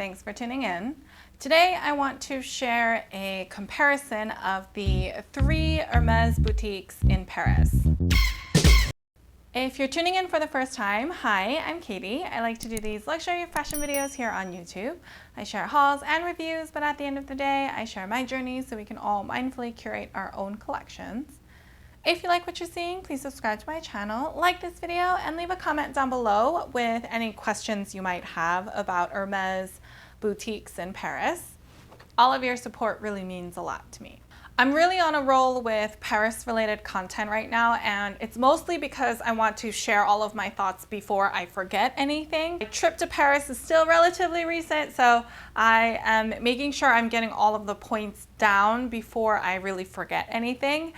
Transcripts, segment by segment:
Thanks for tuning in. Today I want to share a comparison of the 3 Hermes boutiques in Paris. If you're tuning in for the first time, hi, I'm Katie. I like to do these luxury fashion videos here on YouTube. I share hauls and reviews, but at the end of the day, I share my journey so we can all mindfully curate our own collections. If you like what you're seeing, please subscribe to my channel, like this video, and leave a comment down below with any questions you might have about Hermes boutiques in Paris. All of your support really means a lot to me. I'm really on a roll with Paris-related content right now, and it's mostly because I want to share all of my thoughts before I forget anything. My trip to Paris is still relatively recent, so I am making sure I'm getting all of the points down before I really forget anything.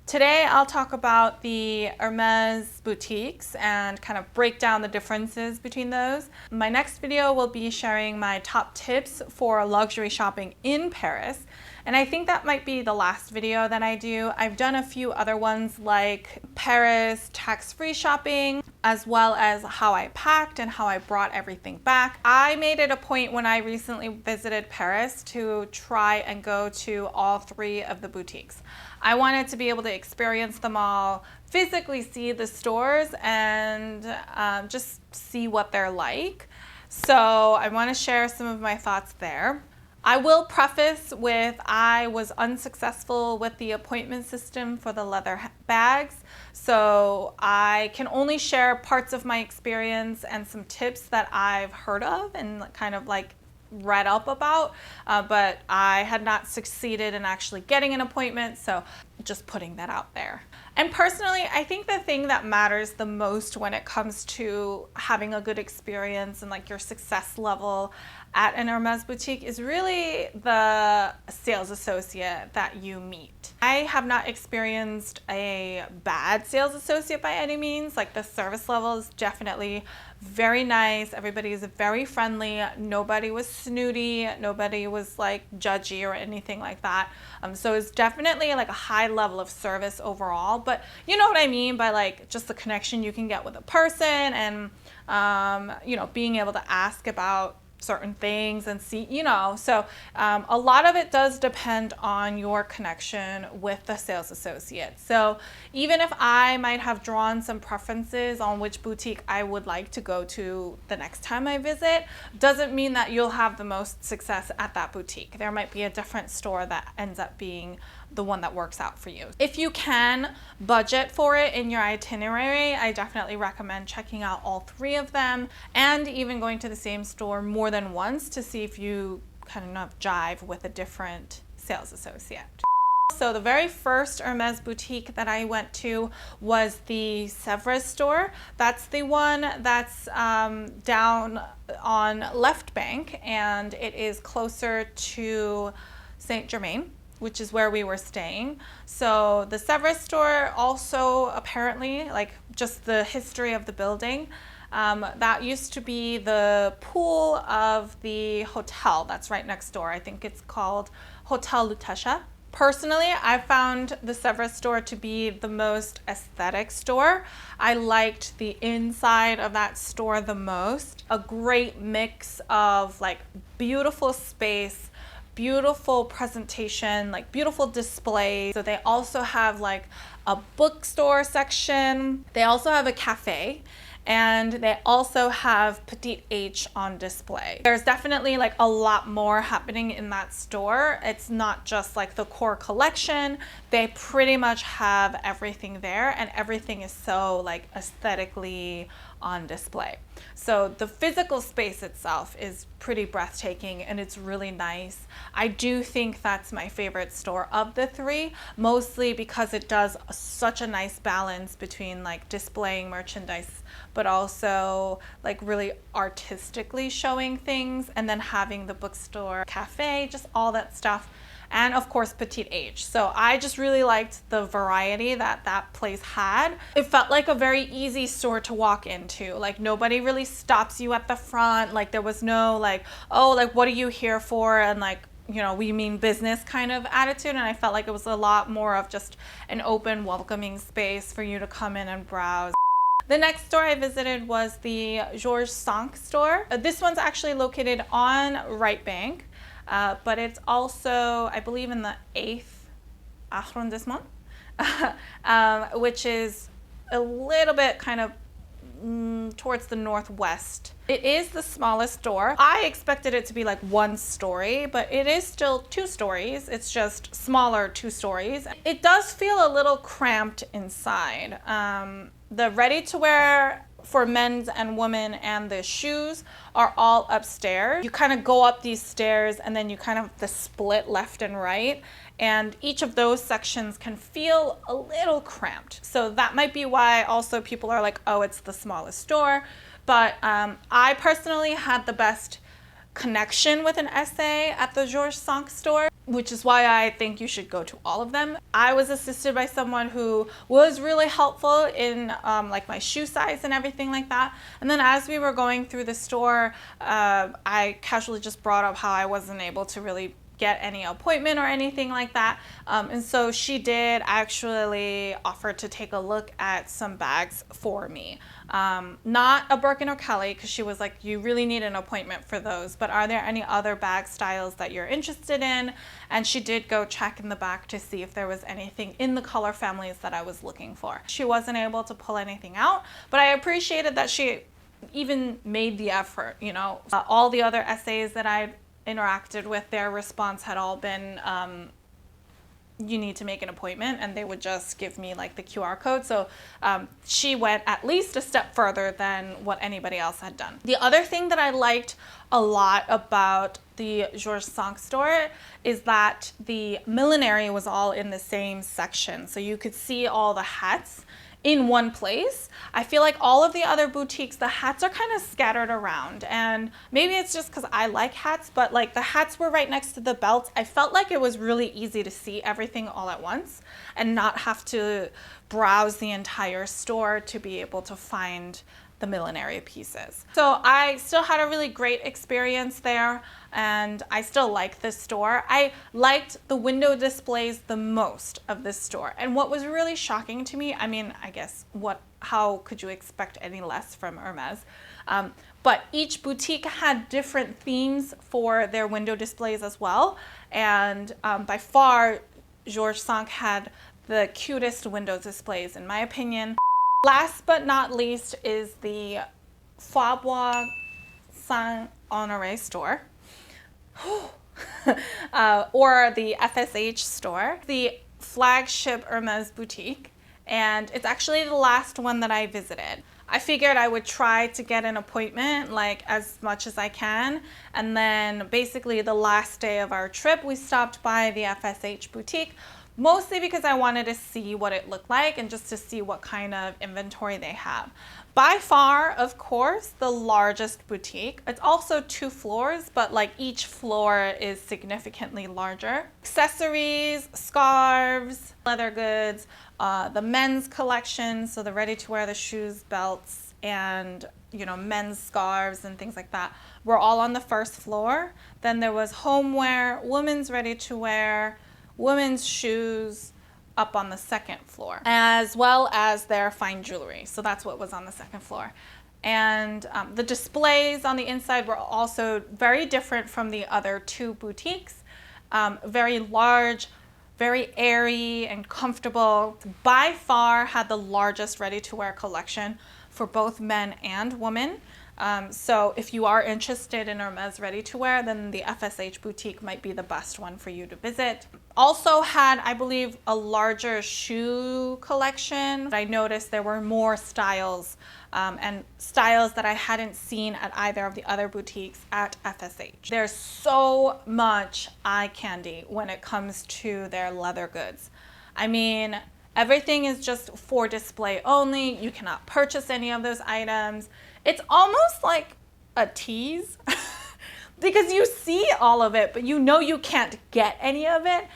Today I'll talk about the Hermes boutiques and kind of break down the differences between those. My next video will be sharing my top tips for luxury shopping in Paris. And I think that might be the last video that I do. I've done a few other ones like Paris tax-free shopping, as well as how I packed and how I brought everything back. I made it a point when I recently visited Paris to try and go to all 3 of the boutiques. I wanted to be able to experience them all, physically see the stores, and just see what they're like. So I want to share some of my thoughts there. I will preface with I was unsuccessful with the appointment system for the leather bags, so I can only share parts of my experience and some tips that I've heard of and kind of like read up about, but I had not succeeded in actually getting an appointment, so just putting that out there. And personally, I think the thing that matters the most when it comes to having a good experience and like your success level at an Hermes boutique is really the sales associate that you meet. I have not experienced a bad sales associate by any means. Like, the service level is definitely very nice. Everybody is very friendly. Nobody was snooty. Nobody was like judgy or anything like that. So it's definitely like a high level of service overall. But you know what I mean by like just the connection you can get with a person and you know, being able to ask about certain things and see, you know, so a lot of it does depend on your connection with the sales associate. So even if I might have drawn some preferences on which boutique I would like to go to the next time I visit, doesn't mean that you'll have the most success at that boutique. There might be a different store that ends up being the one that works out for you. If you can budget for it in your itinerary, I definitely recommend checking out all 3 of them and even going to the same store more than once to see if you kind of jive with a different sales associate. So the very first Hermes boutique that I went to was the Sevres Store. That's the one that's down on Left Bank, and it is closer to Saint Germain, which is where we were staying. So the Sevres Store also apparently, like just the history of the building, that used to be the pool of the hotel that's right next door. I think it's called Hotel Lutetia. Personally, I found the Sevres Store to be the most aesthetic store. I liked the inside of that store the most. A great mix of like beautiful space, beautiful presentation, like beautiful displays. So they also have like a bookstore section. They also have a cafe, and they also have Petite H on display. There's definitely like a lot more happening in that store. It's not just like the core collection. They pretty much have everything there, and everything is so like aesthetically on display. So the physical space itself is pretty breathtaking, and it's really nice. I do think that's my favorite store of the 3, mostly because it does such a nice balance between like displaying merchandise, but also like really artistically showing things, and then having the bookstore, cafe, just all that stuff. And of course Petite H. So I just really liked the variety that that place had. It felt like a very easy store to walk into. Like, nobody really stops you at the front. Like, there was no like, oh, like, what are you here for? And like, you know, we mean business kind of attitude. And I felt like it was a lot more of just an open, welcoming space for you to come in and browse. The next store I visited was the Georges V store. This one's actually located on Right Bank, but it's also, I believe, in the 8th arrondissement, which is a little bit kind of towards the northwest. It is the smallest store. I expected it to be like 1 story, but it is still 2 stories. It's just smaller 2 stories. It does feel a little cramped inside. The ready-to-wear for men's and women and the shoes are all upstairs. You kind of go up these stairs and then you kind of have the split left and right. And each of those sections can feel a little cramped. So that might be why also people are like, oh, it's the smallest store. But I personally had the best connection with an essay at the Georges V store, which is why I think you should go to all of them. I was assisted by someone who was really helpful in like my shoe size and everything like that. And then as we were going through the store, I casually just brought up how I wasn't able to really get any appointment or anything like that. And so she did actually offer to take a look at some bags for me. Not a Birkin or Kelly, because she was like, you really need an appointment for those, but are there any other bag styles that you're interested in? And she did go check in the back to see if there was anything in the color families that I was looking for. She wasn't able to pull anything out, but I appreciated that she even made the effort, you know. All the other essays that I've interacted with, their response had all been, you need to make an appointment, and they would just give me like the QR code. So she went at least a step further than what anybody else had done. The other thing that I liked a lot about the Georges V store is that the millinery was all in the same section. So you could see all the hats in one place. I feel like all of the other boutiques, the hats are kind of scattered around, and maybe it's just because I like hats, but like the hats were right next to the belts. I felt like it was really easy to see everything all at once and not have to browse the entire store to be able to find the millinery pieces. So I still had a really great experience there, and I still like this store. I liked the window displays the most of this store. And what was really shocking to me, I mean, I guess how could you expect any less from Hermes? But each boutique had different themes for their window displays as well. And by far, Georges V had the cutest window displays, in my opinion. Last but not least is the Faubourg Saint-Honoré store, or the FSH store, the flagship Hermes boutique, and it's actually the last one that I visited. I figured I would try to get an appointment like as much as I can, and then basically the last day of our trip we stopped by the FSH boutique, mostly because I wanted to see what it looked like and just to see what kind of inventory they have. By far, of course, the largest boutique. It's also 2 floors, but like each floor is significantly larger. Accessories, scarves, leather goods, the men's collection, so the ready-to-wear, the shoes, belts, and men's scarves and things like that were all on the 1st floor. Then there was homeware, women's ready-to-wear, women's shoes up on the 2nd floor, as well as their fine jewelry. So that's what was on the 2nd floor. And the displays on the inside were also very different from the other 2 boutiques. Very large, very airy and comfortable. By far had the largest ready-to-wear collection for both men and women. So if you are interested in Hermes ready-to-wear, then the FSH boutique might be the best one for you to visit. Also had, I believe, a larger shoe collection. I noticed there were more styles, and styles that I hadn't seen at either of the other boutiques at FSH. There's so much eye candy when it comes to their leather goods. I mean, everything is just for display only. You cannot purchase any of those items. It's almost like a tease because you see all of it, but you can't get any of it.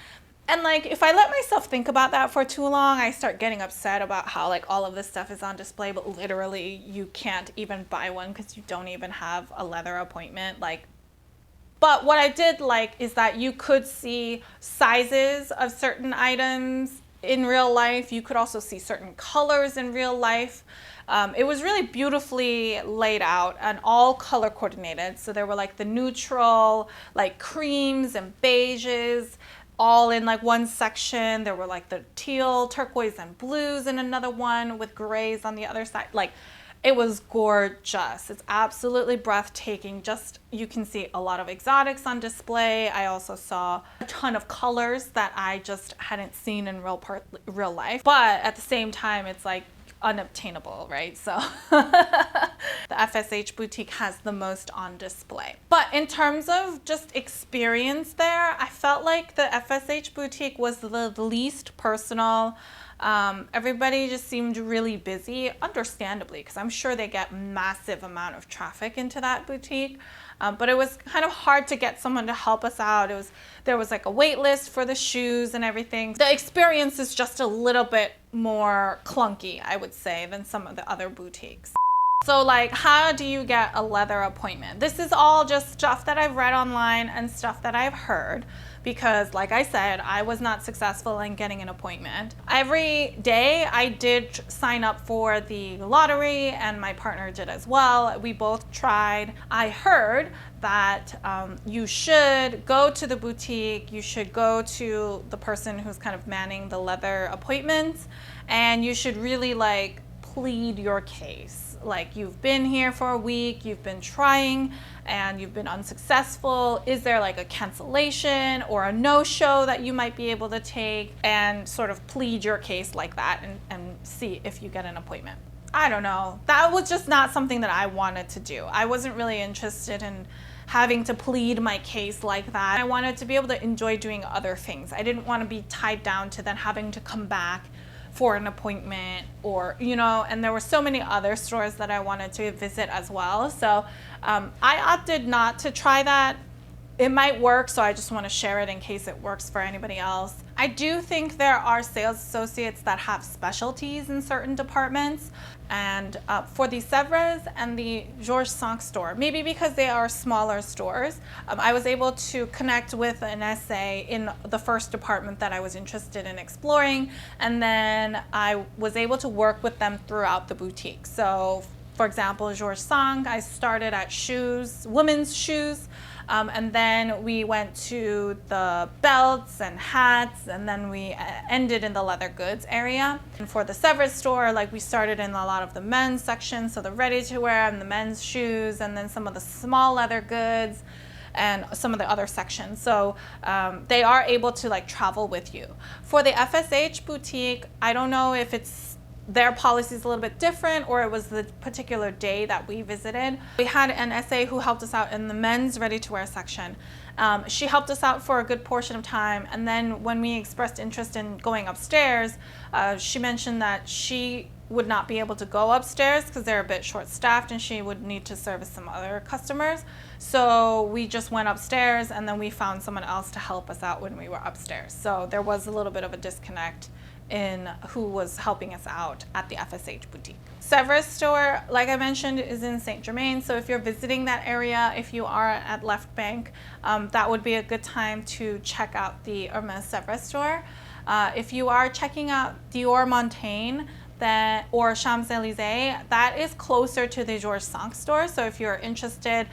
And like, if I let myself think about that for too long, I start getting upset about how like all of this stuff is on display, but literally you can't even buy one because you don't even have a leather appointment. But what I did like is that you could see sizes of certain items in real life. You could also see certain colors in real life. It was really beautifully laid out and all color coordinated. So there were like the neutral, like creams and beiges, all in like one section. There were like the teal, turquoise, and blues in another one with grays on the other side. Like, it was gorgeous. It's absolutely breathtaking. Just, you can see a lot of exotics on display. I also saw a ton of colors that I just hadn't seen in real life. But at the same time, it's like unobtainable, right? So the FSH boutique has the most on display. But in terms of just experience there, I felt like the FSH boutique was the least personal. Everybody just seemed really busy, understandably, because I'm sure they get massive amount of traffic into that boutique. But it was kind of hard to get someone to help us out. There was like a wait list for the shoes and everything. The experience is just a little bit more clunky, I would say, than some of the other boutiques. So like, how do you get a leather appointment? This is all just stuff that I've read online and stuff that I've heard, because like I said, I was not successful in getting an appointment. Every day I did sign up for the lottery, and my partner did as well. We both tried. I heard that you should go to the boutique, you should go to the person who's kind of manning the leather appointments, and you should really like plead your case. Like, you've been here for a week, you've been trying and you've been unsuccessful. Is there like a cancellation or a no-show that you might be able to take, and sort of plead your case like that and see if you get an appointment. I don't know. That was just not something that I wanted to do. I wasn't really interested in having to plead my case like that. I wanted to be able to enjoy doing other things. I didn't want to be tied down to then having to come back for an appointment, or, you know, and there were so many other stores that I wanted to visit as well. So I opted not to try that. It might work, so I just want to share it in case it works for anybody else. I do think there are sales associates that have specialties in certain departments, and for the Sevres and the Georges V store, maybe because they are smaller stores, I was able to connect with an SA in the first department that I was interested in exploring, and then I was able to work with them throughout the boutique. So for example, Georges V, I started at shoes, women's shoes, and then we went to the belts and hats, and then we ended in the leather goods area. And for the Sevres store, like, we started in a lot of the men's section, so the ready-to-wear and the men's shoes, and then some of the small leather goods and some of the other sections. So they are able to like travel with you. For the FSH boutique, I don't know if it's their policy is a little bit different, or it was the particular day that we visited. We had an SA who helped us out in the men's ready-to-wear section. She helped us out for a good portion of time, and then when we expressed interest in going upstairs, she mentioned that she would not be able to go upstairs because they're a bit short-staffed and she would need to service some other customers. So we just went upstairs, and then we found someone else to help us out when we were upstairs. So there was a little bit of a disconnect in who was helping us out at the FSH boutique. Sevres store, like I mentioned, is in Saint Germain, so if you're visiting that area, if you are at Left Bank, that would be a good time to check out the Hermes Sevres store. If you are checking out Dior Montaigne or Champs-Élysées, that is closer to the Georges V store, so if you're interested,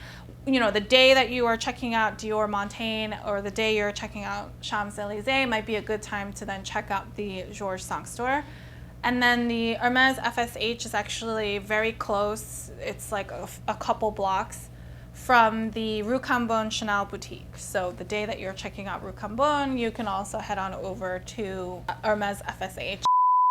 you know, the day that you are checking out Dior Montaigne or the day you're checking out Champs-Élysées might be a good time to then check out the Georges V store. And then the Hermes FSH is actually very close. It's like a couple blocks from the Rue Cambon Chanel boutique. So the day that you're checking out Rue Cambon, you can also head on over to Hermes FSH.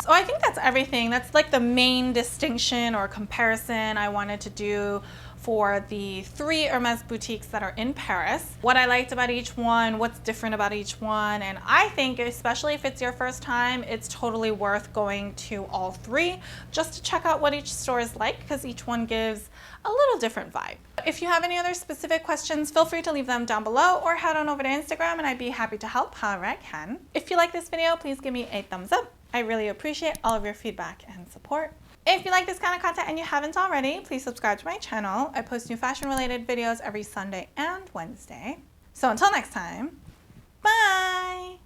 So I think that's everything. That's like the main distinction or comparison I wanted to do for the 3 Hermes boutiques that are in Paris. What I liked about each one, what's different about each one, and I think especially if it's your first time, it's totally worth going to all 3 just to check out what each store is like, because each one gives a little different vibe. If you have any other specific questions, feel free to leave them down below or head on over to Instagram and I'd be happy to help however I can. If you like this video, please give me a thumbs up. I really appreciate all of your feedback and support. If you like this kind of content and you haven't already, please subscribe to my channel. I post new fashion-related videos every Sunday and Wednesday. So until next time, bye!